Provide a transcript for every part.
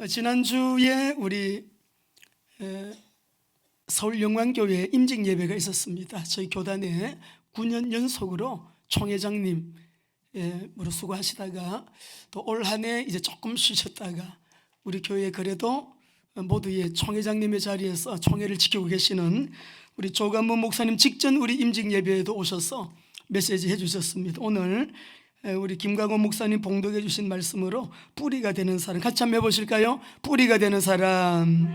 지난주에 우리 서울영광교회 임직 예배가 있었습니다. 저희 교단에 9년 연속으로 총회장님 수고하시다가 또 올 한 해 이제 조금 쉬셨다가 우리 교회 그래도 모두의 총회장님의 자리에서 총회를 지키고 계시는 우리 조관모 목사님 직전 우리 임직 예배에도 오셔서 메시지 해주셨습니다. 오늘 우리 김광호 목사님 봉독해 주신 말씀으로 뿌리가 되는 사람 같이 한번 해보실까요? 뿌리가 되는 사람.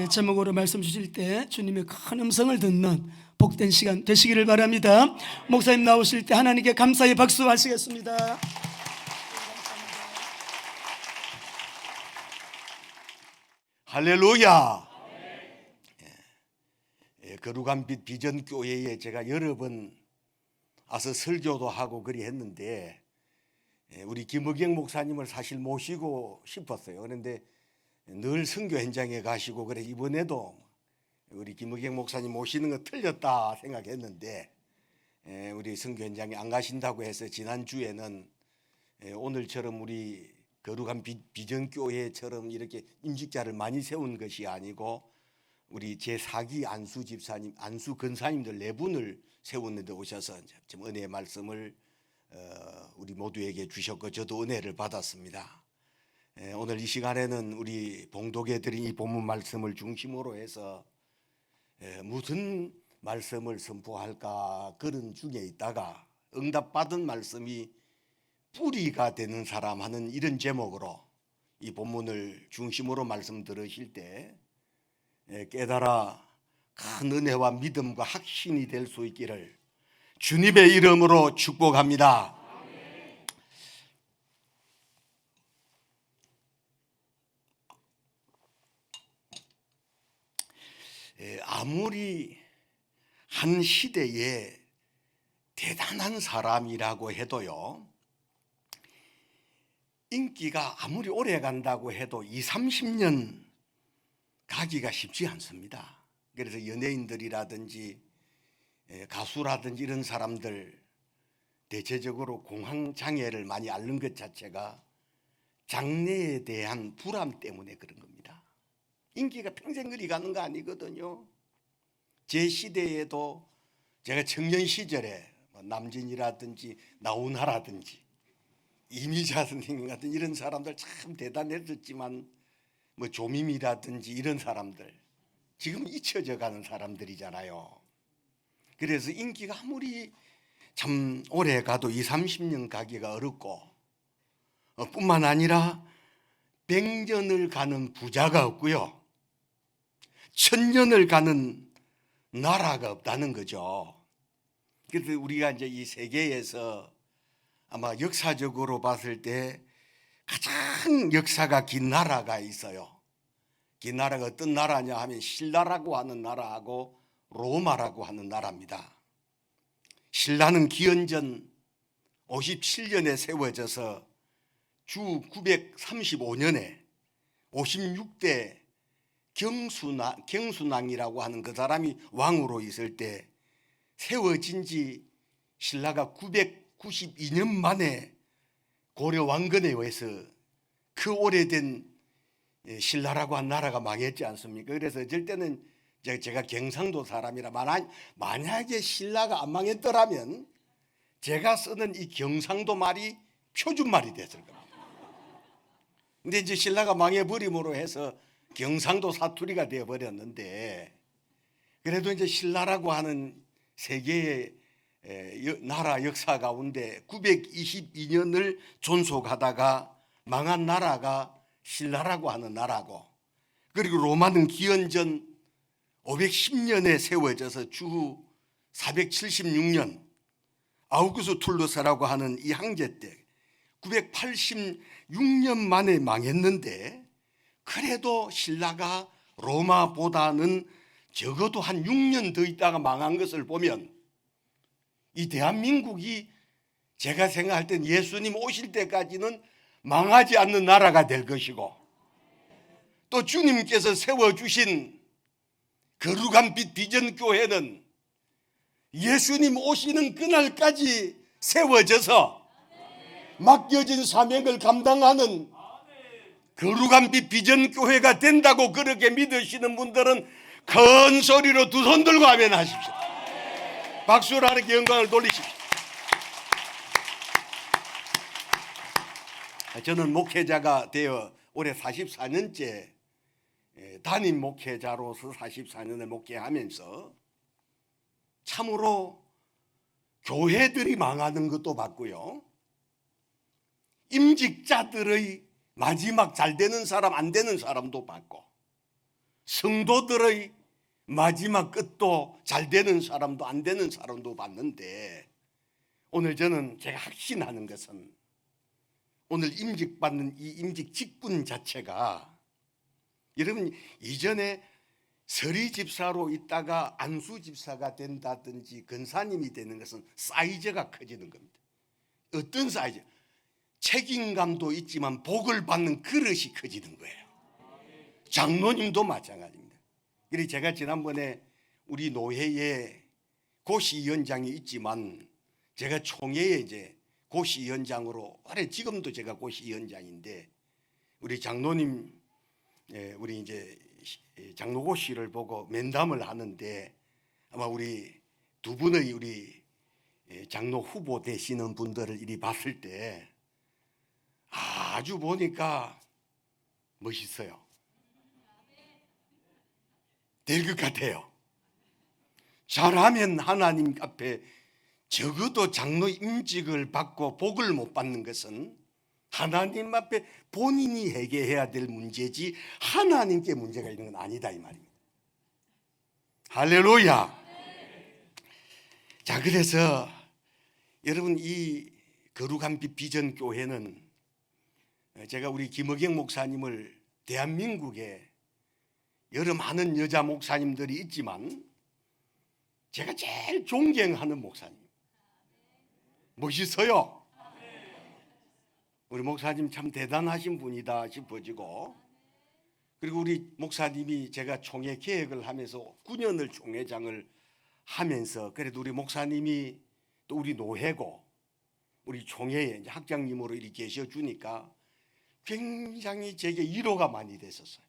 제목으로 말씀 주실 때 주님의 큰 음성을 듣는 복된 시간 되시기를 바랍니다. 목사님 나오실 때 하나님께 감사의 박수 하시겠습니다. 할렐루야. 거룩한 빛 비전교회에 제가 여러 번 와서 설교도 하고 그리 했는데 우리 김의경 목사님을 사실 모시고 싶었어요. 그런데 늘 선교 현장에 가시고 그래 이번에도 우리 김의경 목사님 모시는 거 틀렸다 생각했는데 우리 선교 현장에 안 가신다고 해서 지난주에는 오늘처럼 우리 거룩한 비전교회처럼 이렇게 임직자를 많이 세운 것이 아니고 우리 제4기 안수 집사님, 안수 근사님들 4분을 세웠는데 오셔서 좀 은혜의 말씀을 우리 모두에게 주셨고 저도 은혜를 받았습니다. 오늘 이 시간에는 우리 봉독해 드린 이 본문 말씀을 중심으로 해서 무슨 말씀을 선포할까 그런 중에 있다가 응답받은 말씀이 뿌리가 되는 사람 하는 이런 제목으로 이 본문을 중심으로 말씀 들으실 때 깨달아 큰 은혜와 믿음과 확신이 될 수 있기를 주님의 이름으로 축복합니다. 아무리 한 시대에 대단한 사람이라고 해도요, 인기가 아무리 오래 간다고 해도 20-30년 가기가 쉽지 않습니다. 그래서 연예인들이라든지 가수라든지 이런 사람들 대체적으로 공황장애를 많이 앓는 것 자체가 장래에 대한 불안 때문에 그런 겁니다. 인기가 평생 그리 가는 거 아니거든요. 제 시대에도 제가 청년 시절에 남진이라든지 나훈아라든지 이미자 선생님 같은 이런 사람들 참 대단했었지만 조미미라든지 이런 사람들 지금 잊혀져 가는 사람들이잖아요. 그래서 인기가 아무리 참 오래 가도 20-30년 가기가 어렵고 뿐만 아니라 100년을 가는 부자가 없고요, 1000년을 가는 나라가 없다는 거죠. 그래서 우리가 이제 이 세계에서 아마 역사적으로 봤을 때 가장 역사가 긴 나라가 있어요. 긴 나라가 어떤 나라냐 하면 신라라고 하는 나라하고 로마라고 하는 나라입니다. 신라는 기원전 57년에 세워져서 주 935년에 56대 경순왕이라고 하는 그 사람이 왕으로 있을 때 세워진 지 신라가 992년 만에 고려 왕건에 의해서 그 오래된 신라라고 한 나라가 망했지 않습니까? 그래서 어쩔 때는 제가 경상도 사람이라 만약에 신라가 안 망했더라면 제가 쓰는 이 경상도 말이 표준말이 됐을 겁니다. 근데 이제 신라가 망해버림으로 해서 경상도 사투리가 되어버렸는데 그래도 이제 신라라고 하는 세계의 나라 역사 가운데 922년을 존속하다가 망한 나라가 신라라고 하는 나라고, 그리고 로마는 기원전 510년에 세워져서 주 476년 아우구스 툴루스라고 하는 이 황제 때 986년 만에 망했는데 그래도 신라가 로마보다는 적어도 한 6년 더 있다가 망한 것을 보면 이 대한민국이 제가 생각할 땐 예수님 오실 때까지는 망하지 않는 나라가 될 것이고, 또 주님께서 세워주신 거룩한 빛 비전교회는 예수님 오시는 그날까지 세워져서 맡겨진 사명을 감당하는 거룩한 빛 비전교회가 된다고 그렇게 믿으시는 분들은 큰 소리로 두 손 들고 아멘 하십시오. 박수로 하나님께 영광을 돌리십시오. 저는 목회자가 되어 올해 44년째 담임 목회자로서 44년을 목회하면서 참으로 교회들이 망하는 것도 봤고요, 임직자들의 마지막 잘 되는 사람 안 되는 사람도 봤고, 성도들의 마지막 끝도 잘 되는 사람도 안 되는 사람도 봤는데, 오늘 저는 제가 확신하는 것은 오늘 임직받는 이 임직 직분 자체가, 여러분 이전에 서리 집사로 있다가 안수 집사가 된다든지 권사님이 되는 것은 사이즈가 커지는 겁니다. 어떤 사이즈? 책임감도 있지만 복을 받는 그릇이 커지는 거예요. 장로님도 마찬가지입니다. 그래서 제가 지난번에 우리 노회에 고시위원장이 있지만 제가 총회에 이제 고시위원장으로, 지금도 제가 고시위원장인데, 우리 장로님, 우리 이제 장로고시를 보고 면담을 하는데, 아마 우리 두 분의 우리 장로 후보 되시는 분들을 이리 봤을 때 아주 보니까 멋있어요. 될 것 같아요. 잘하면 하나님 앞에 적어도 장로 임직을 받고 복을 못 받는 것은 하나님 앞에 본인이 해결해야 될 문제지 하나님께 문제가 있는 건 아니다 이 말입니다. 할렐루야. 자, 그래서 여러분 이 거룩한 빛 비전교회는 제가 우리 김의경 목사님을 대한민국에 여러 많은 여자 목사님들이 있지만 제가 제일 존경하는 목사님. 멋있어요. 우리 목사님 참 대단하신 분이다 싶어지고, 그리고 우리 목사님이 제가 총회 계획을 하면서 9년을 총회장을 하면서, 그래도 우리 목사님이 또 우리 노회고 우리 총회에 이제 학장님으로 이렇게 계셔주니까 굉장히 제게 위로가 많이 됐었어요.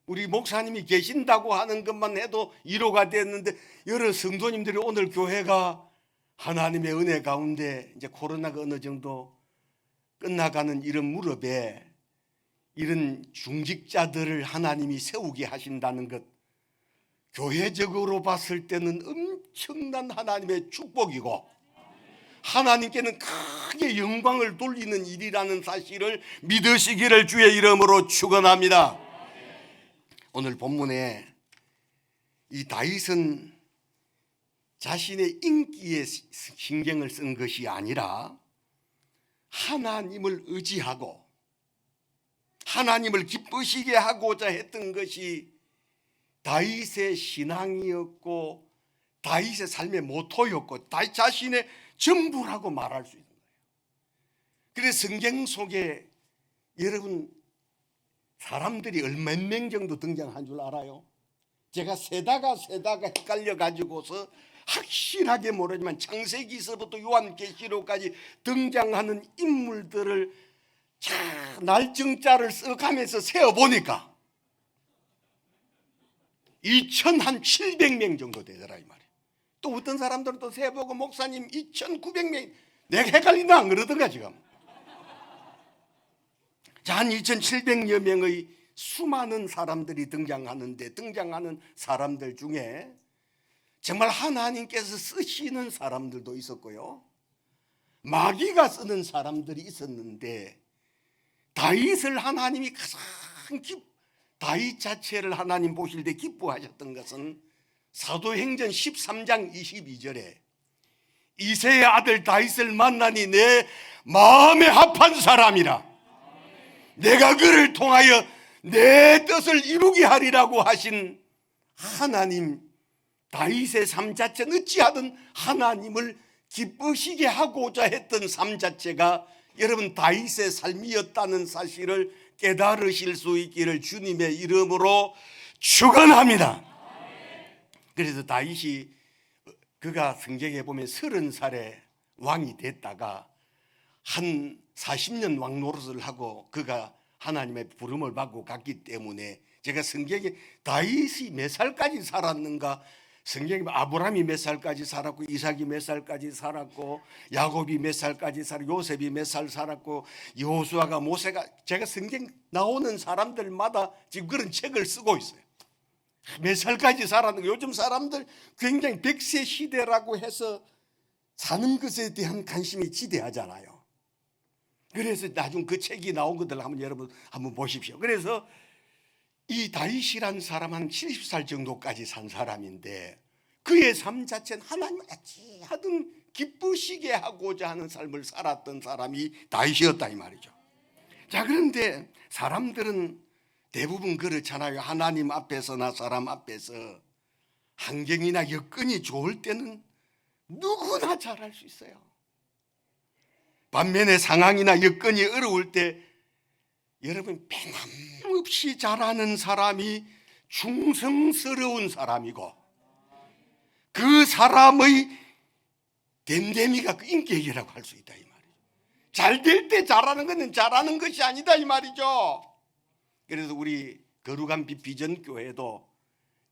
우리 목사님이 계신다고 하는 것만 해도 위로가 됐는데, 여러 성도님들이 오늘 교회가 하나님의 은혜 가운데 이제 코로나가 어느 정도 끝나가는 이런 무렵에 이런 중직자들을 하나님이 세우게 하신다는 것, 교회적으로 봤을 때는 엄청난 하나님의 축복이고 하나님께는 크게 영광을 돌리는 일이라는 사실을 믿으시기를 주의 이름으로 축원합니다. 오늘 본문에 이 다윗은 자신의 인기에 신경을 쓴 것이 아니라 하나님을 의지하고 하나님을 기쁘시게 하고자 했던 것이 다윗의 신앙이었고 다윗의 삶의 모토였고 다윗 자신의 전부라고 말할 수 있는 거예요. 그래서 성경 속에 여러분 사람들이 몇 명 정도 등장한 줄 알아요? 제가 세다가 헷갈려 가지고서 확실하게 모르지만 창세기서부터 요한계시록까지 등장하는 인물들을 날정자를 써가면서 세어보니까 2,700명 정도 되더라 이 말이에요. 또 어떤 사람들은 또 세어보고 목사님 2,900명, 내가 헷갈린다 안 그러던가 지금. 자, 한 2,700여 명의 수많은 사람들이 등장하는데, 등장하는 사람들 중에 정말 하나님께서 쓰시는 사람들도 있었고요, 마귀가 쓰는 사람들이 있었는데, 다윗을 하나님이 가장 다윗 자체를 하나님 보실 때 기뻐하셨던 것은 사도행전 13장 22절에 이새의 아들 다윗을 만나니 내 마음에 합한 사람이라, 내가 그를 통하여 내 뜻을 이루게 하리라고 하신 하나님, 다윗의 삶 자체는 어찌하든 하나님을 기쁘시게 하고자 했던 삶 자체가 여러분 다윗의 삶이었다는 사실을 깨달으실 수 있기를 주님의 이름으로 축원합니다. 그래서 다윗이 그가 성경에 보면 30살에 왕이 됐다가 한 40년 왕 노릇을 하고 그가 하나님의 부름을 받고 갔기 때문에 제가 성경에 다윗이 몇 살까지 살았는가, 성경에 아브라함이 몇 살까지 살았고 이삭이 몇 살까지 살았고 야곱이 몇 살까지 살았고 요셉이 몇 살 살았고 여호수아가 모세가, 제가 성경 나오는 사람들마다 지금 그런 책을 쓰고 있어요. 몇 살까지 살았는가. 요즘 사람들 굉장히 100세 시대라고 해서 사는 것에 대한 관심이 지대하잖아요. 그래서 나중 그 책이 나온 것들 한번 여러분 한번 보십시오. 그래서 이 다윗이란 사람은 70살 정도까지 산 사람인데 그의 삶 자체는 하나님을 어찌하든 기쁘시게 하고자 하는 삶을 살았던 사람이 다윗이었다 이 말이죠. 자, 그런데 사람들은 대부분 그렇잖아요. 하나님 앞에서나 사람 앞에서 환경이나 여건이 좋을 때는 누구나 잘할 수 있어요. 반면에 상황이나 여건이 어려울 때 여러분 변함없이 잘하는 사람이 충성스러운 사람이고 그 사람의 댐댐이가 그 인격이라고 할 수 있다 이 말이죠. 잘 될 때 잘하는 것은 잘하는 것이 아니다 이 말이죠. 그래서 우리 거룩한 빛 비전교회도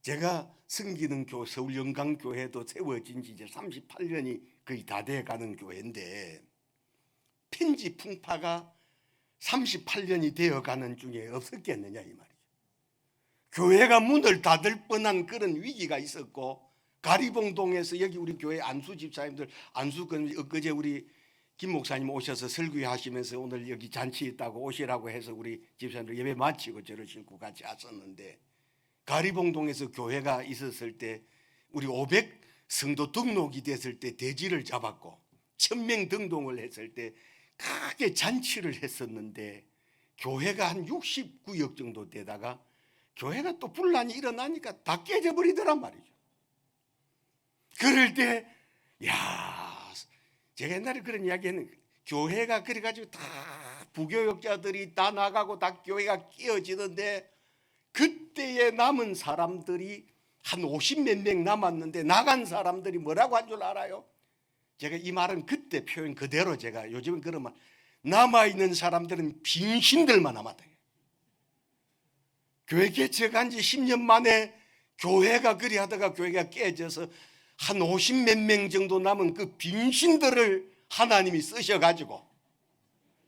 제가 섬기는 교회 서울영광교회도 세워진 지 이제 38년이 거의 다 돼가는 교회인데 편지 풍파가 38년이 되어가는 중에 없었겠느냐 이 말이죠. 교회가 문을 닫을 뻔한 그런 위기가 있었고 가리봉동에서 여기 우리 교회 안수 집사님들 엊그제 우리 김 목사님 오셔서 설교하시면서 오늘 여기 잔치 있다고 오시라고 해서 우리 집사님들 예배 마치고 저를 싣고 같이 왔었는데 가리봉동에서 교회가 있었을 때 우리 500 성도 등록이 됐을 때 대지를 잡았고 1000명 등록을 했을 때 크게 잔치를 했었는데 교회가 한 69역 정도 되다가 교회가 또 분란이 일어나니까 다 깨져버리더란 말이죠. 그럴 때 제가 옛날에 그런 이야기 했는데 교회가 그래가지고 다 부교역자들이 다 나가고 다 교회가 깨어지는데 그때에 남은 사람들이 한 50몇 명 남았는데 나간 사람들이 뭐라고 한 줄 알아요? 제가 이 말은 그때 표현 그대로 제가 요즘은 그런 말, 남아있는 사람들은 빙신들만 남았다. 교회 개척한 지 10년 만에 교회가 그리 하다가 교회가 깨져서 한 50몇 명 정도 남은 그 빙신들을 하나님이 쓰셔가지고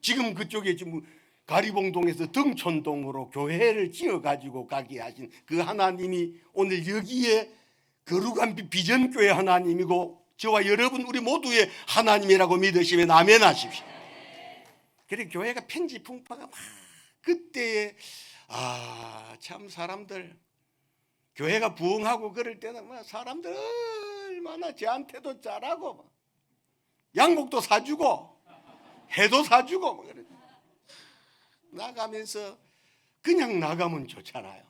지금 그쪽에 지금 가리봉동에서 등촌동으로 교회를 지어가지고 가게 하신 그 하나님이 오늘 여기에 거룩한 비전교회 하나님이고 저와 여러분 우리 모두의 하나님이라고 믿으시면 아멘 하십시오. 그래 교회가 편지 풍파가 막 그때에 참 사람들 교회가 부흥하고 그럴 때는 막 사람들 얼마나 저한테도 잘하고 양복도 사주고 해도 사주고 뭐 그래. 나가면서 그냥 나가면 좋잖아요.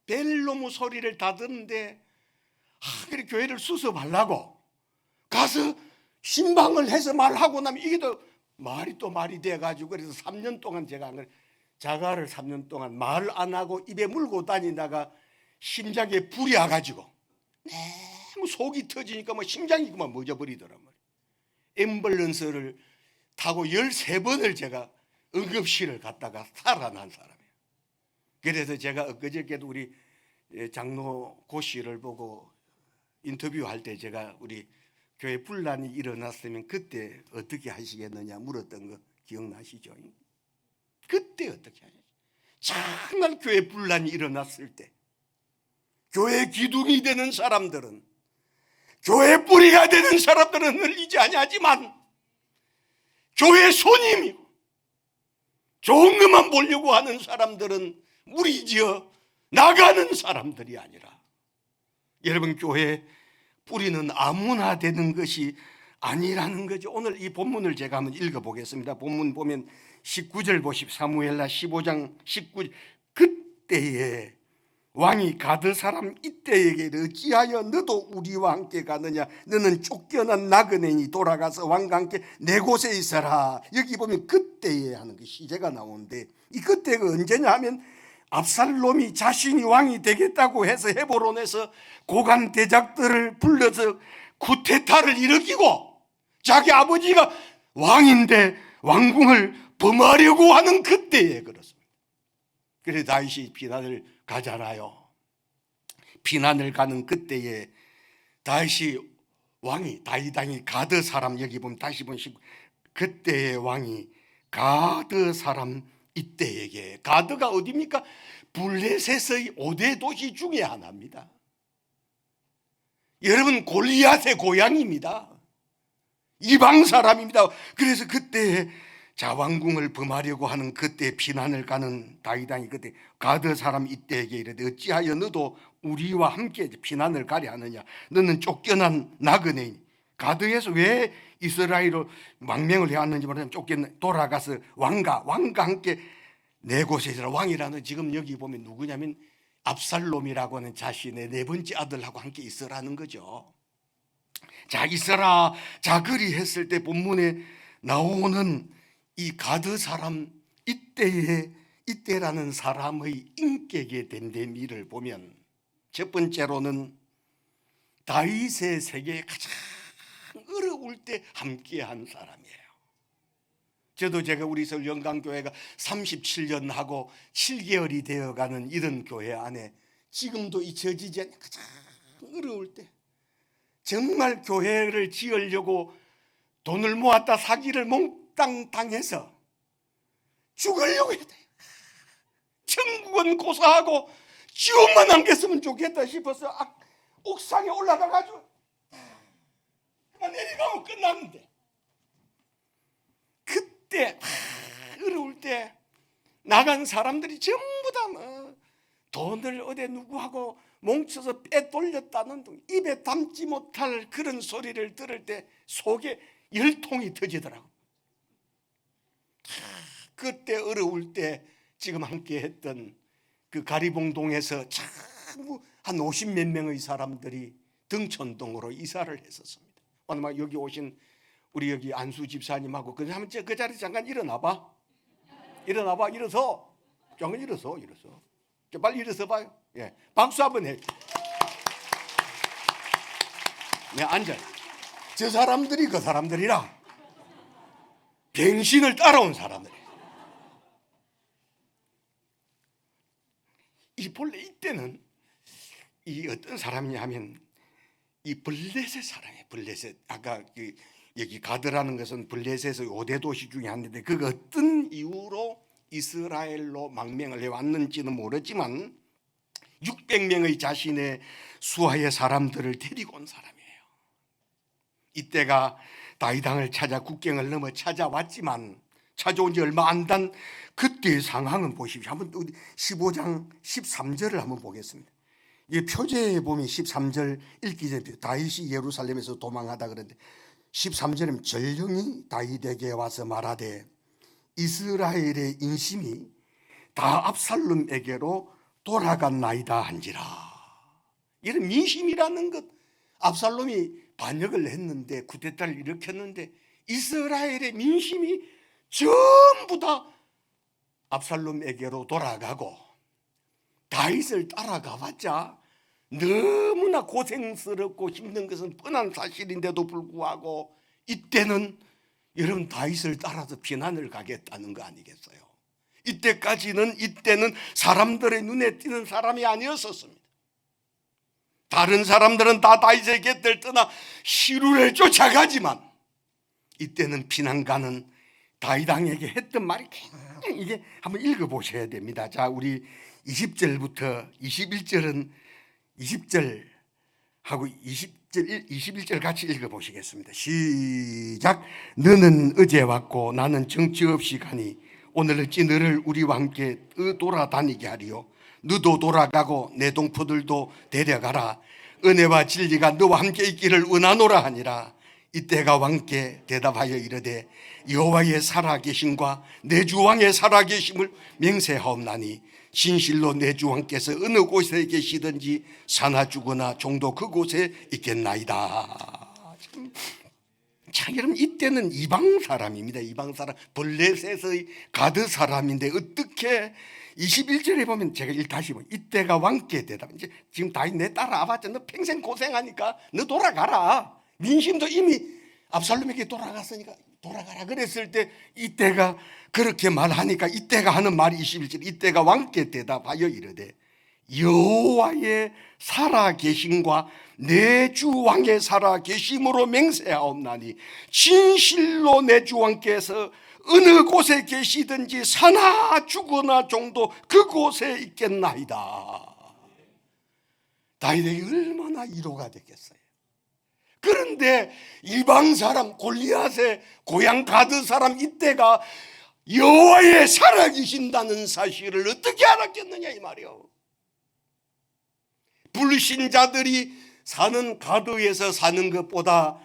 벨로무 소리를 다 듣는데 그래 교회를 수습하려고 가서 신방을 해서 말하고 나면 이게 또 말이 또 말이 돼가지고 그래서 3년 동안 제가 자가를 3년 동안 말 안 하고 입에 물고 다니다가 심장에 불이 와가지고 너무 속이 터지니까 뭐 심장이 그만 멎어버리더란 말이에요. 앰뷸런스를 타고 13번을 제가 응급실을 갔다가 살아난 사람이에요. 그래서 제가 엊그저께도 우리 장로 고 씨를 보고 인터뷰할 때 제가 우리 교회 분란이 일어났으면 그때 어떻게 하시겠느냐 물었던 거 기억나시죠? 그때 어떻게 하셨어요? 정말 교회 분란이 일어났을 때 교회 기둥이 되는 사람들은 교회 뿌리가 되는 사람들은 흘리지 아니하지만 교회 손님이고 좋은 것만 보려고 하는 사람들은 무리지어 나가는 사람들이 아니라 여러분 교회 뿌리는 아무나 되는 것이 아니라는 거죠. 오늘 이 본문을 제가 한번 읽어보겠습니다. 본문 보면 19절 보십시오. 사무엘하 15장 19절 그때에 왕이 가드 사람 이때에게 어찌하여 너도 우리와 함께 가느냐 너는 쫓겨난 나그네니 돌아가서 왕과 함께 내 곳에 있어라. 여기 보면 그때에 하는 그 시제가 나오는데 이 그때가 언제냐 하면 압살롬이 자신이 왕이 되겠다고 해서 헤브론에서 고관 대작들을 불러서 쿠데타를 일으키고 자기 아버지가 왕인데 왕궁을 범하려고 하는 그때에 그렇습니다. 그래서 다윗이 피난을 가잖아요. 피난을 가는 그때에 다윗이 왕이 다윗 가드 사람, 여기 보면 다시 보면 그때의 왕이 가드 사람 이때에게, 가드가 어디입니까? 블레셋의 5대 도시 중에 하나입니다. 여러분, 골리앗의 고향입니다. 이방 사람입니다. 그래서 그때 자왕궁을 범하려고 하는 그때 피난을 가는 다윗 왕이 그때 가드 사람 이때에게 이르되 어찌하여 너도 우리와 함께 피난을 가려 하느냐? 너는 쫓겨난 나그네이니. 가드에서 왜 이스라엘로 망명을 해왔는지 모르지만 돌아가서 왕과 함께 네 곳에 있으라. 왕이라는 지금 여기 보면 누구냐면 압살롬이라고 하는 자신의 네 번째 아들하고 함께 있으라는 거죠. 자, 있어라. 자, 그리 했을 때 본문에 나오는 이 가드 사람 이때라는 사람의 인격의 됨됨이를 보면 첫 번째로는 다윗의 세계에 가장 어려울 때 함께한 사람이에요. 제가 우리 서울 영광교회가 37년 하고 7개월이 되어가는 이런 교회 안에 지금도 잊혀지지 않는 가장 어려울 때 정말 교회를 지으려고 돈을 모았다 사기를 몽땅 당해서 죽으려고 했다. 천국은 고사하고 지옥만 안 갔으면 좋겠다 싶어서 옥상에 올라가가지고 내려가면 끝났는데, 그때 어려울 때 나간 사람들이 전부 다 돈을 어디 누구하고 뭉쳐서 빼돌렸다는 둥, 입에 담지 못할 그런 소리를 들을 때 속에 열통이 터지더라고. 그때 어려울 때 지금 함께 했던 그 가리봉동에서 전부 한 50몇 명의 사람들이 등촌동으로 이사를 했었습니다. 오늘 여기 오신 우리 여기 안수 집사님하고 그 자리 잠깐 일어나봐. 일어서. 잠깐 일어서. 빨리 일어서 봐요. 예, 박수 한번 해. 네, 앉아. 저 사람들이 그 사람들이라 병신을 따라온 사람들. 본래 이때는 이 어떤 사람이냐면 이 블레셋 사람이에요. 블레셋. 아까 여기 가드라는 것은 블레셋의 5대 도시 중에 하나인데 그 어떤 이유로 이스라엘로 망명을 해왔는지는 모르지만 600명의 자신의 수하의 사람들을 데리고 온 사람이에요. 이때가 다윗 왕을 찾아 국경을 넘어 찾아왔지만 찾아온 지 얼마 안 된 그때의 상황은 보십시오. 한번 15장 13절을 한번 보겠습니다. 이 표제에 보면 13절 읽기 전에 다윗이 예루살렘에서 도망하다 그러는데 13절에는 전령이 다윗에게 와서 말하되 이스라엘의 인심이 다 압살롬에게로 돌아갔나이다 한지라. 이런 민심이라는 것, 압살롬이 반역을 했는데 쿠데타를 일으켰는데 이스라엘의 민심이 전부 다 압살롬에게로 돌아가고 다윗을 따라가봤자 너무나 고생스럽고 힘든 것은 뻔한 사실인데도 불구하고 이때는 여러분 다윗을 따라서 피난을 가겠다는 거 아니겠어요? 이때는 사람들의 눈에 띄는 사람이 아니었었습니다. 다른 사람들은 다 다윗의 곁을 떠나 시루를 쫓아가지만 이때는 피난가는 다윗 왕에게 했던 말이 굉장히 이게 한번 읽어보셔야 됩니다. 자, 우리 20절부터 21절은 20절하고 21절 같이 읽어보시겠습니다. 시작. 너는 어제 왔고 나는 정치 없이 가니 오늘 어찌 너를 우리와 함께 돌아다니게 하리요. 너도 돌아가고 내 동포들도 데려가라. 은혜와 진리가 너와 함께 있기를 원하노라 하니라. 이때가 왕께 대답하여 이르되 여호와의 살아계심과 내 주 왕의 살아계심을 맹세하옵나니 진실로 내 주 왕께서 어느 곳에 계시든지 사나 죽으나 종도 그곳에 있겠나이다. 참 여러분, 이때는 이방 사람입니다. 이방 사람, 블레셋의 가드 사람인데 어떻게 21절에 보면 제가 다시 보면 이때가 왕께 대답. 이제 지금 다윗 내 따라와봤자 너 평생 고생하니까 너 돌아가라. 민심도 이미 압살롬에게 돌아갔으니까 돌아가라 그랬을 때 이때가 그렇게 말하니까 이때가 하는 말이 21절, 이때가 왕께 대답하여 이르되 여호와의 살아계심과 내 주 왕의 살아계심으로 맹세하옵나니 진실로 내 주 왕께서 어느 곳에 계시든지 사나 죽으나 정도 그곳에 있겠나이다. 다윗에게 얼마나 위로가 됐겠어요. 그런데 이방 사람 골리앗의 고향 가드 사람 이때가 여호와의 살아계신다는 사실을 어떻게 알았겠느냐 이 말이요. 불신자들이 사는 가드에서 사는 것보다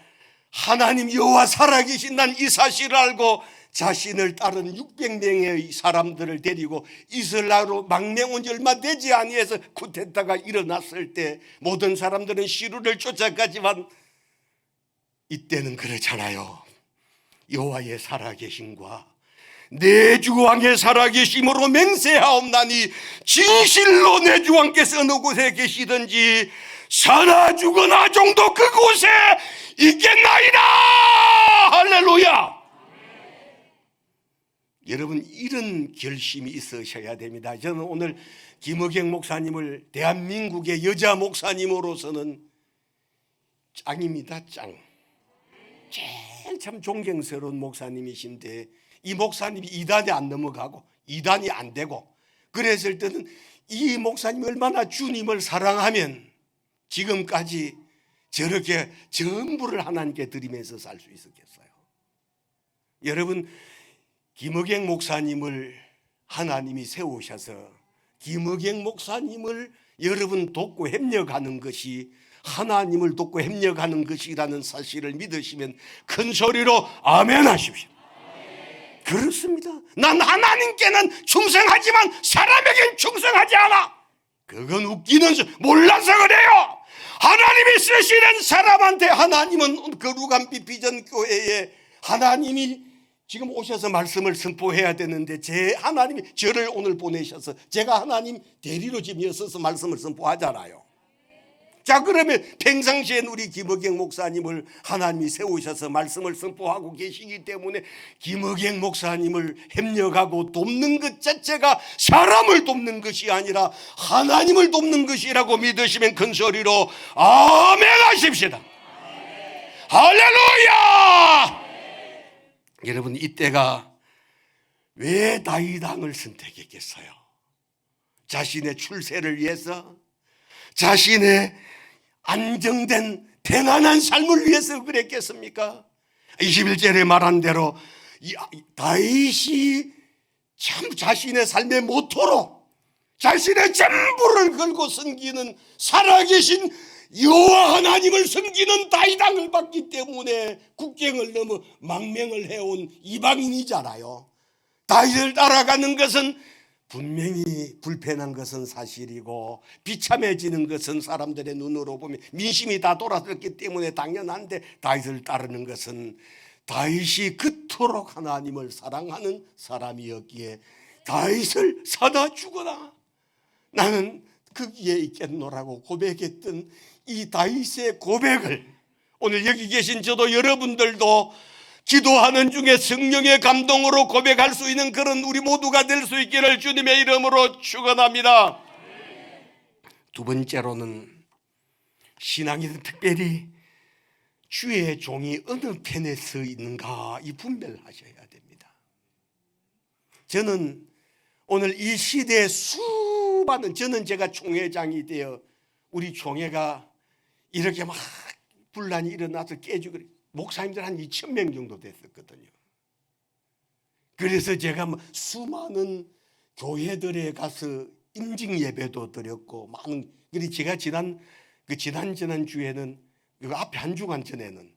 하나님 여호와 살아계신다는 이 사실을 알고 자신을 따른 600명의 사람들을 데리고 이스라엘로 망명 온 지 얼마 되지 아니해서 쿠데타가 일어났을 때 모든 사람들은 시루를 쫓아가지만 이때는 그렇잖아요. 여호와의 살아계심과 내 주 왕의 살아계심으로 맹세하옵나니 진실로 내 주 왕께서 어느 곳에 계시든지 사나 죽으나 정도 그곳에 있겠나이다. 할렐루야. 여러분 이런 결심이 있으셔야 됩니다. 저는 오늘 김의경 목사님을 대한민국의 여자 목사님으로서는 짱입니다. 짱. 제일 참 존경스러운 목사님이신데 이 목사님이 이단이 안 넘어가고 이단이 안 되고 그랬을 때는 이 목사님이 얼마나 주님을 사랑하면 지금까지 저렇게 전부를 하나님께 드리면서 살 수 있었겠어요. 여러분 김의경 목사님을 하나님이 세우셔서 김의경 목사님을 여러분 돕고 협력하는 것이 하나님을 돕고 협력하는 것이라는 사실을 믿으시면 큰 소리로 아멘 하십시오. 그렇습니다. 난 하나님께는 충성하지만 사람에겐 충성하지 않아. 그건 웃기는 몰라서 그래요. 하나님이 쓰시는 사람한테 하나님은 거룩한 비전 교회에 하나님이 지금 오셔서 말씀을 선포해야 되는데 제 하나님이 저를 오늘 보내셔서 제가 하나님 대리로 지금 이어서서 말씀을 선포하잖아요. 자 그러면 평상시엔 우리 김의경 목사님을 하나님이 세우셔서 말씀을 선포하고 계시기 때문에 김의경 목사님을 협력하고 돕는 것 자체가 사람을 돕는 것이 아니라 하나님을 돕는 것이라고 믿으시면 큰 소리로 아멘 하십시다. 할렐루야. 여러분 이때가 왜 다윗 왕을 선택했겠어요? 자신의 출세를 위해서, 자신의 안정된 평안한 삶을 위해서 그랬겠습니까? 21절에 말한 대로 다윗이 참 자신의 삶의 모토로 자신의 전부를 걸고 섬기는 살아계신 여호와 하나님을 섬기는 다윗 왕을 받기 때문에 국경을 넘어 망명을 해온 이방인이잖아요. 다윗을 따라가는 것은 분명히 불편한 것은 사실이고 비참해지는 것은 사람들의 눈으로 보면 민심이 다 돌아섰기 때문에 당연한데 다윗을 따르는 것은 다윗이 그토록 하나님을 사랑하는 사람이었기에 다윗을 사다 주거나 나는 거기에 있겠노라고 고백했던 이 다윗의 고백을 오늘 여기 계신 저도 여러분들도 기도하는 중에 성령의 감동으로 고백할 수 있는 그런 우리 모두가 될 수 있기를 주님의 이름으로 축원합니다. 두 번째로는 신앙에서 특별히 주의 종이 어느 편에 서 있는가 이 분별하셔야 됩니다. 저는 오늘 이 시대에 수많은 저는 제가 총회장이 되어 우리 총회가 이렇게 막 분란이 일어나서 깨지고 목사님들 한 2,000명 정도 됐었거든요. 그래서 제가 수많은 교회들에 가서 임직 예배도 드렸고 많은 그리고 제가 지난 주에는 그 앞에 한 주간 전에는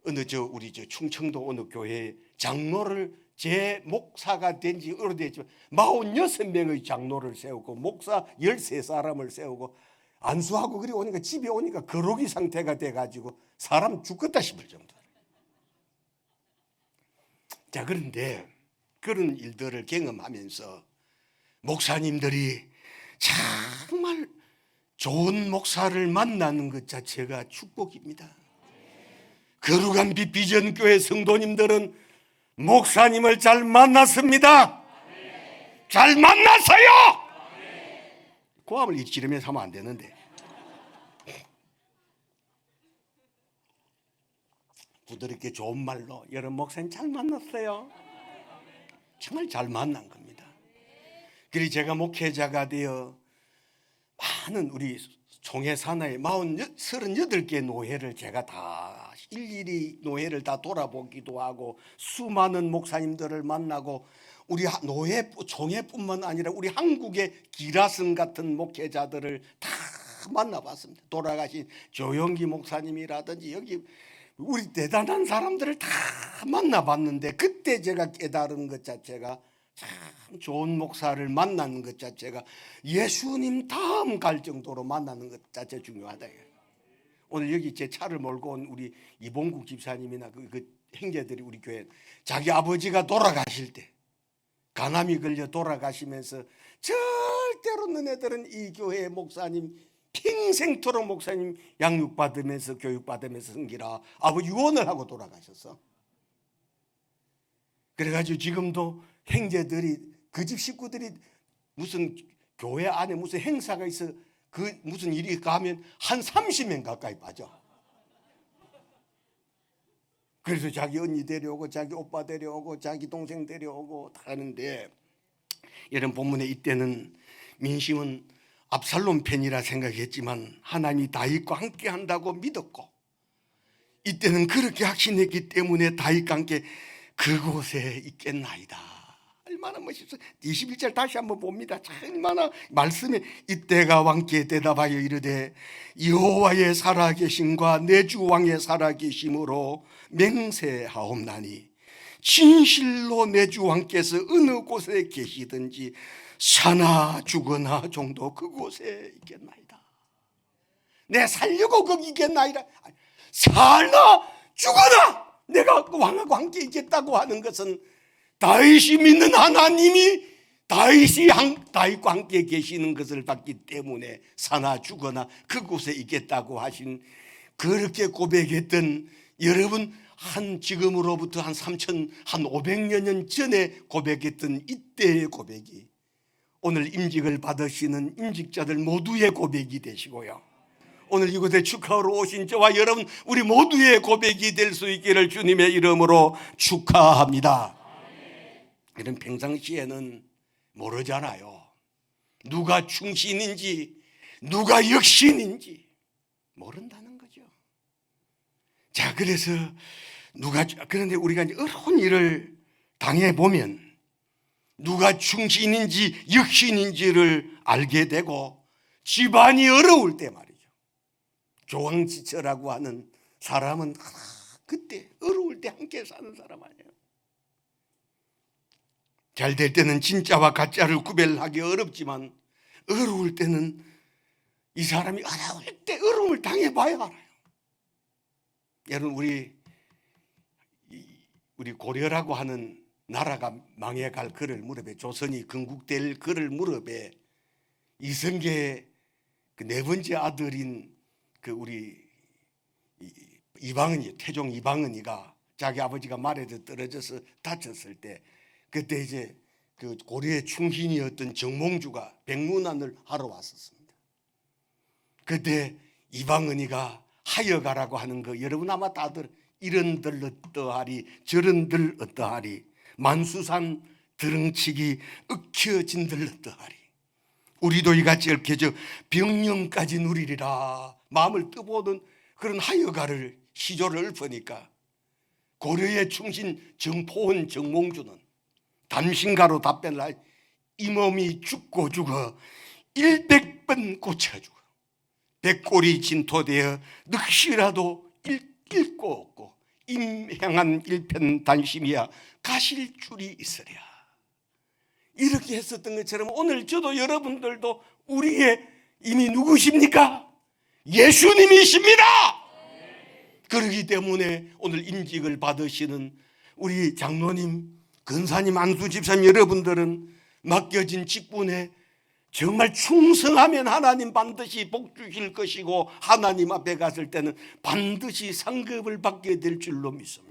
어느 우리 충청도 어느 교회 장로를 제 목사가 된 지 오래됐지만 46명의 장로를 세우고 목사 13사람을 세우고 안수하고 그리 오니까 집에 오니까 거룩이 상태가 돼가지고 사람 죽겠다 싶을 정도. 자 그런데 그런 일들을 경험하면서 목사님들이 정말 좋은 목사를 만나는 것 자체가 축복입니다. 거룩한 비전교회 성도님들은 목사님을 잘 만났습니다. 잘 만났어요. 고함을 지르면서 하면 안 되는데. 부드럽게 좋은 말로 여러분 목사님 잘 만났어요. 정말 잘 만난 겁니다. 그리고 제가 목회자가 되어 많은 우리 총회 산하의 38개 노회를 제가 다 일일이 노회를 다 돌아보기도 하고 수많은 목사님들을 만나고 우리 노회 총회뿐만 아니라 우리 한국의 기라성 같은 목회자들을 다 만나봤습니다. 돌아가신 조영기 목사님이라든지 여기 우리 대단한 사람들을 다 만나봤는데 그때 제가 깨달은 것 자체가 참 좋은 목사를 만나는 것 자체가 예수님 다음 갈 정도로 만나는 것 자체 중요하다. 오늘 여기 제 차를 몰고 온 우리 이봉국 집사님이나 그 형제들이 우리 교회 자기 아버지가 돌아가실 때 간암이 걸려 돌아가시면서 절대로 너네들은 이 교회 목사님 평생토록 목사님 양육받으면서 교육받으면서 섬기라 아버지 유언을 하고 돌아가셨어. 그래가지고 지금도 형제들이 그 집 식구들이 무슨 교회 안에 무슨 행사가 있어 그 무슨 일이 가면 한 30명 가까이 빠져. 그래서 자기 언니 데려오고 자기 오빠 데려오고 자기 동생 데려오고 다 하는데 이런 본문에 이때는 민심은 압살롬 편이라 생각했지만 하나님이 다윗과 함께 한다고 믿었고 이때는 그렇게 확신했기 때문에 다윗과 함께 그곳에 있겠나이다. 얼마나 멋있어요. 21절 다시 한번 봅니다. 얼마나 말씀에 이때가 왕께 대답하여 이르되 여호와의 살아계심과 내 주 왕의 살아계심으로 맹세하옵나니 진실로 내 주 왕께서 어느 곳에 계시든지 사나 죽으나 정도 그곳에 있겠나이다. 내 살려고 거기 있겠나이다. 살나 죽으나 내가 왕하고 함께 있겠다고 하는 것은 다윗이 믿는 하나님이 다윗과 함께 계시는 것을 봤기 때문에 사나 죽으나 그곳에 있겠다고 하신 그렇게 고백했던 여러분 지금으로부터 한 500여 년 전에 고백했던 이때의 고백이 오늘 임직을 받으시는 임직자들 모두의 고백이 되시고요. 오늘 이곳에 축하하러 오신 저와 여러분 우리 모두의 고백이 될 수 있기를 주님의 이름으로 축하합니다. 이런 평상시에는 모르잖아요. 누가 충신인지 누가 역신인지 모른다는 거죠. 자, 그래서 그런데 우리가 이제 어려운 일을 당해보면 누가 충신인지 역신인지를 알게 되고 집안이 어려울 때 말이죠. 조왕지처라고 하는 사람은 그때 어려울 때 함께 사는 사람 아니에요. 잘 될 때는 진짜와 가짜를 구별하기 어렵지만 어려울 때는 이 사람이 어려울 때 어려움을 당해봐야 알아요. 여러분 우리 고려라고 하는 나라가 망해갈 그를 무렵에 조선이 건국될 그를 무렵에 이성계의 그 네 번째 아들인 그 우리 이방은이 태종 이방은이가 자기 아버지가 말에서 떨어져서 다쳤을 때 그때 이제 그 고려의 충신이었던 정몽주가 백문안을 하러 왔었습니다. 그때 이방은이가 하여가라고 하는 거 여러분 아마 다들 이런들 어떠하리 저런들 어떠하리 만수산 드렁치기 ức혀진들 어떠하리 우리도 이같이 얽혀져 병령까지 누리리라 마음을 떠보는 그런 하여가를 시조를 읊으니까 고려의 충신 정포원 정몽주는 담신가로 답변을 하여 이 몸이 죽고 죽어 100번 고쳐 죽어 백골이 진토되어 늑시라도 읽고 없고 임향한 일편단심이야 가실 줄이 있으랴. 이렇게 했었던 것처럼 오늘 저도 여러분들도 우리의 이미 누구십니까? 예수님이십니다. 그렇기 때문에 오늘 임직을 받으시는 우리 장로님, 근사님, 안수집사님 여러분들은 맡겨진 직분에 정말 충성하면 하나님 반드시 복 주실 것이고 하나님 앞에 갔을 때는 반드시 상급을 받게 될 줄로 믿습니다.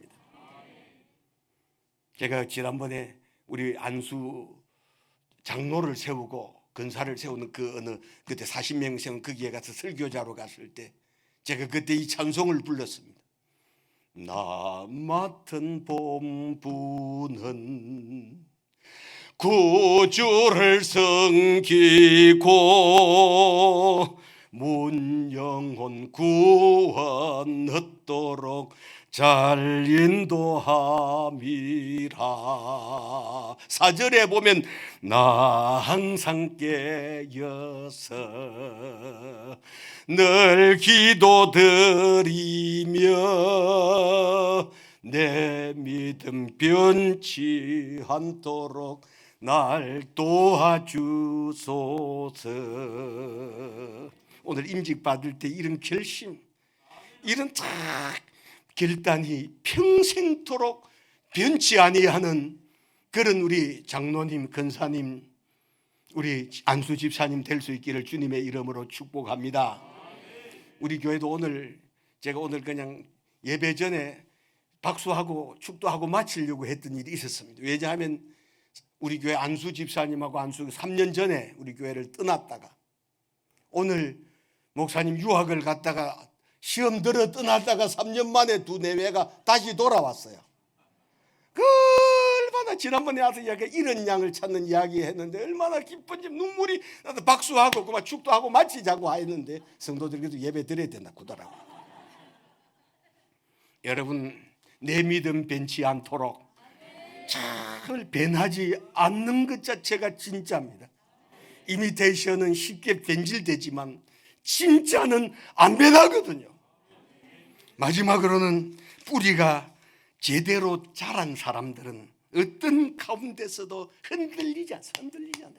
제가 지난번에 우리 안수 장로를 세우고 근사를 세우는 그때 40명 세운 거기에 가서 설교자로 갔을 때 제가 그때 이 찬송을 불렀습니다. 나 맡은 본분은 구주를 섬기고 문 영혼 구원 얻도록 잘 인도함이라. 4절에 보면 나 항상 깨어서 늘 기도드리며 내 믿음 변치 않도록 날 도와주소서. 오늘 임직 받을 때 이런 결심, 이런 딱 결단이 평생토록 변치 아니하는 그런 우리 장로님, 권사님, 우리 안수 집사님 될 수 있기를 주님의 이름으로 축복합니다. 우리 교회도 제가 오늘 그냥 예배 전에 박수하고 축도하고 마치려고 했던 일이 있었습니다. 왜냐하면 우리 교회 안수 집사님하고 안수 3년 전에 우리 교회를 떠났다가 오늘 목사님 유학을 갔다가 시험 들어 떠났다가 3년 만에 두 내외가 다시 돌아왔어요. 얼마나 지난번에 와서 이런 양을 찾는 이야기 했는데 얼마나 기쁜지 눈물이 나도 박수하고 그만 축도하고 마치자고 했는데 성도들께도 예배 드려야 된다 그러더라고. 여러분 내 믿음 변치 않도록 잘 변하지 않는 것 자체가 진짜입니다. 이미테이션은 쉽게 변질되지만 진짜는 안 변하거든요. 마지막으로는 뿌리가 제대로 자란 사람들은 어떤 가운데서도 흔들리지 않아요.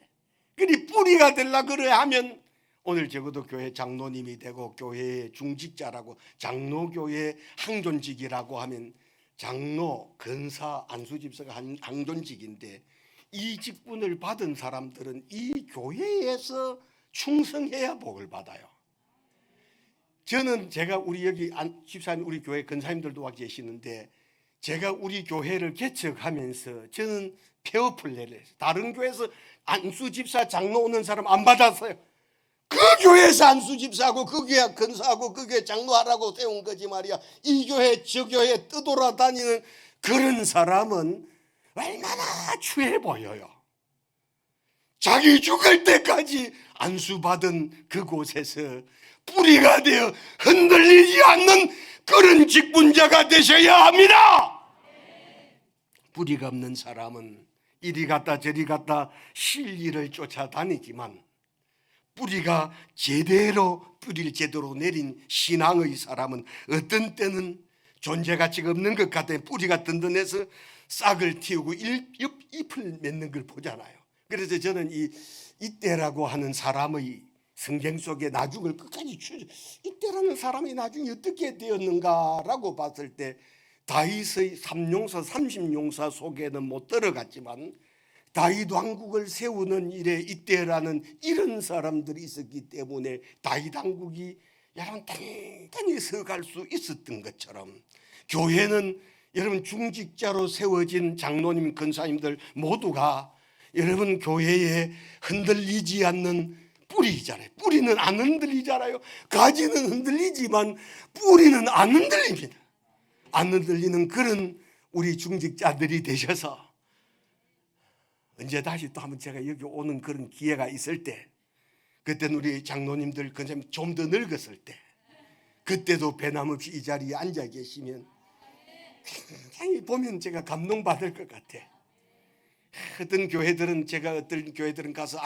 그리 뿌리가 되려 그래 하면 오늘 적어도 교회 장로님이 되고 교회의 중직자라고 장로교회 항존직이라고 하면 장로, 근사, 안수집사가 항존직인데 이 직분을 받은 사람들은 이 교회에서 충성해야 복을 받아요. 저는 제가 우리 여기 집사님 우리 교회 근사님들도 와 계시는데 제가 우리 교회를 개척하면서 저는 페어플레이를 했어요. 다른 교회에서 안수집사 장로 오는 사람 안 받았어요. 그 교회에서 안수집사하고 그 교회 근사하고 그 교회 장로하라고 세운 거지 말이야. 이 교회 저 교회 떠돌아다니는 그런 사람은 얼마나 추해 보여요. 자기 죽을 때까지 안수받은 그곳에서 뿌리가 되어 흔들리지 않는 그런 직분자가 되셔야 합니다. 뿌리가 없는 사람은 이리 갔다 저리 갔다 실리를 쫓아다니지만 뿌리가 뿌리를 제대로 내린 신앙의 사람은 어떤 때는 존재 가치가 없는 것 같아 뿌리가 든든해서 싹을 틔우고 잎을 맺는 걸 보잖아요. 그래서 저는 이때라고 하는 사람의 성경 속에 나중을 끝까지 이때라는 사람이 나중에 어떻게 되었는가라고 봤을 때 다윗의 3용사 30용사 속에는 못 들어갔지만 다윗 왕국을 세우는 일에 이때라는 이런 사람들이 있었기 때문에 다윗 왕국이 여러분 단단히 서갈 수 있었던 것처럼 교회는 여러분 중직자로 세워진 장로님 권사님들 모두가 여러분 교회에 흔들리지 않는 뿌리잖아요. 뿌리는 안 흔들리잖아요. 가지는 흔들리지만 뿌리는 안 흔들립니다. 안 흔들리는 그런 우리 중직자들이 되셔서 언제 다시 또 한번 제가 여기 오는 그런 기회가 있을 때 그때는 우리 장로님들 좀 더 늙었을 때 그때도 변함없이 이 자리에 앉아 계시면 굉장히 보면 제가 감동받을 것 같아. 어떤 교회들은 가서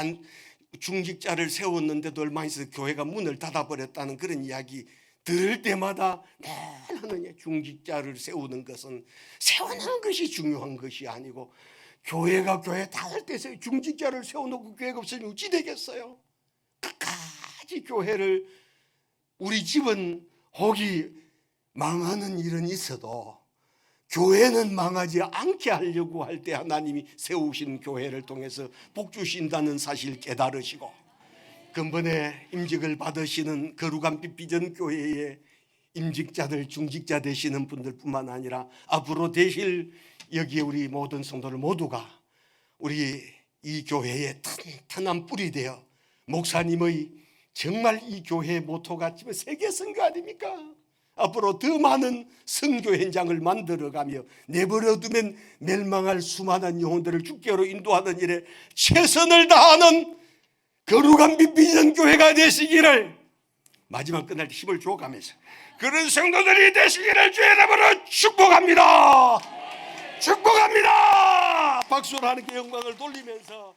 중직자를 세웠는데도 얼마 있어서 교회가 문을 닫아버렸다는 그런 이야기 들을 때마다 늘 하느냐 중직자를 세우는 것은 세우는 것이 중요한 것이 아니고 교회가 교회 닫을 때 중직자를 세워놓고 교회가 없으면 어찌 되겠어요? 끝까지 교회를 우리 집은 혹이 망하는 일은 있어도 교회는 망하지 않게 하려고 할 때 하나님이 세우신 교회를 통해서 복 주신다는 사실 깨달으시고 근본에 임직을 받으시는 거룩한 빛 비전 교회에 임직자들, 중직자 되시는 분들뿐만 아니라 앞으로 되실 여기에 우리 모든 성도들 모두가 우리 이 교회의 튼튼한 뿌리 되어 목사님의 정말 이 교회의 모토가 지금 세계 선교 아닙니까? 앞으로 더 많은 선교 현장을 만들어가며 내버려두면 멸망할 수많은 영혼들을 주께로 인도하는 일에 최선을 다하는 거룩한 비전 교회가 되시기를 마지막 끝날 때 힘을 줘가면서 그런 성도들이 되시기를 주의 이름으로 축복합니다. 축복합니다. 박수로 하나님께 영광을 돌리면서